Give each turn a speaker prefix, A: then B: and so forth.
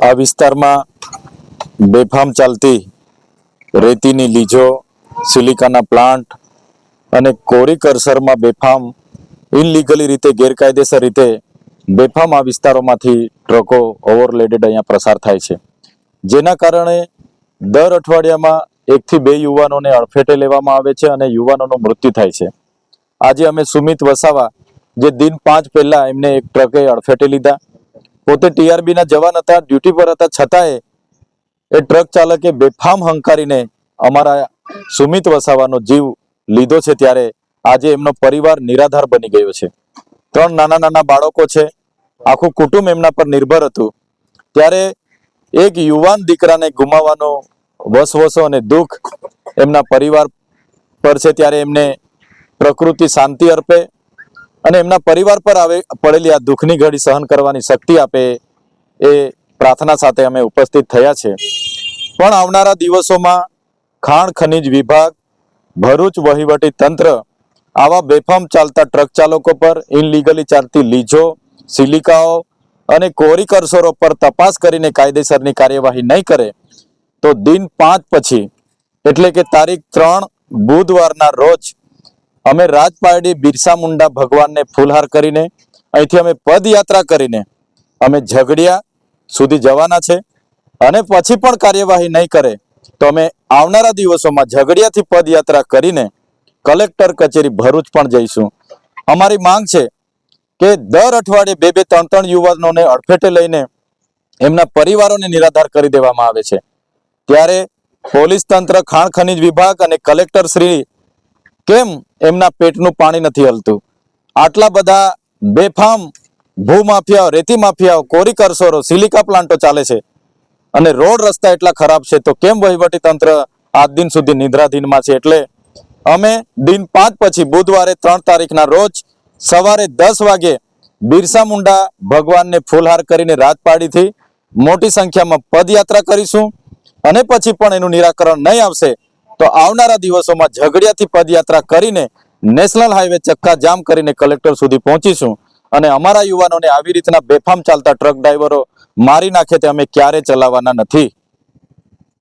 A: આ વિસ્તારમાં બેફામ ચાલતી રેતીની લીજો, સિલિકાના પ્લાન્ટ અને કોરી કરસરમાં બેફામ ઇનલીગલી રીતે ગેરકાયદેસર રીતે બેફામ આ વિસ્તારોમાંથી ટ્રકો ઓવરલોડેડ અહીંયા પ્રસાર થાય છે, જેના કારણે દર અઠવાડિયામાં 1 થી 2 યુવાનોને અડફેટે લેવામાં આવે છે અને યુવાનોનું મૃત્યુ થાય છે. આજે અમે સુમિત વસાવા જે દિન 5 પહેલા એમને એક ટ્રકે અડફેટે લીધા. પોતે ટીઆરબી ના જવાન હતા, ડ્યુટી પર હતા, છતાંય એ ટ્રક ચાલકે બેફામ હંકારીને અમારા સુમિત વસાવાનો જીવ લીધો છે. ત્યારે આજે એમનો પરિવાર નિરાધાર બની ગયો છે. 3 નાના નાના બાળકો છે, આખું કુટુંબ એમના પર નિર્ભર હતું. ત્યારે એક યુવાન દીકરાને ગુમાવવાનો વસવસો અને દુઃખ એમના પરિવાર પર છે. ત્યારે એમને પ્રકૃતિ શાંતિ અર્પે અને એમના પરિવાર પર પડેલી આ દુઃખની ઘડી સહન કરવાની શક્તિ આપે એ પ્રાર્થના સાથે અમે ઉપસ્થિત થયા છે. પણ આવનારા દિવસોમાં ખાણ ખનીજ વિભાગ, ભરૂચ વહીવટી તંત્ર આવા બેફામ ચાલતા ટ્રક ચાલકો પર, ઇનલીગલી ચાલતી લીજો, સિલિકાઓ અને કોરી કરસરો પર તપાસ કરીને કાયદેસરની કાર્યવાહી નહીં કરે તો દિન 5 પછી એટલે કે તારીખ 3 બુધવારના રોજ અમે રાજપારડી બિરસા મુંડા ભગવાનને ફૂલહાર કરીને અહીંથી અમે પદયાત્રા કરીને અમે ઝઘડિયા સુધી જવાના છે. અને પછી પણ કાર્યવાહી નહીં કરે તો અમે આવનારા દિવસોમાં ઝઘડિયાથી પદયાત્રા કરીને કલેક્ટર કચેરી ભરૂચ પણ જઈશું. અમારી માંગ છે કે દર અઠવાડિયે 2-2, 3-3 યુવાનોને અડફેટે લઈને એમના પરિવારોને નિરાધાર કરી દેવામાં આવે છે. ત્યારે પોલીસ તંત્ર, ખાણ ખનીજ વિભાગ અને કલેક્ટર શ્રી કેમ એમના પેટનું પાણી નથી હલતું? આટલા બધા બેફામ ભૂમાફિયાઓ, રેતી માફિયાઓ, કોરી કરસરો, સિલિકા પ્લાન્ટો ચાલે છે અને રોડ રસ્તા એટલા ખરાબ છે, તો કેમ વહીવટી તંત્ર આજ દિન સુધી નિદ્રાધીનમાં છે? એટલે અમે દિન 5 પછી બુધવારે 3 તારીખના રોજ સવારે 10 વાગે બિરસા મુંડા ભગવાનને ફૂલહાર કરીને રાજપારડીથી મોટી સંખ્યામાં પદયાત્રા કરીશું. અને પછી પણ એનું નિરાકરણ નહીં આવશે તો આવનારા દિવસોમાં ઝઘડિયાથી પદયાત્રા કરીને નેશનલ હાઈવે ચક્કા જામ કરીને કલેક્ટર સુધી પહોંચીશું. અને અમારા યુવાનોને આવી રીતના બેફામ ચાલતા ટ્રક ડ્રાઈવરો મારી નાખે તે અમે ક્યારે ચલાવવાના નથી.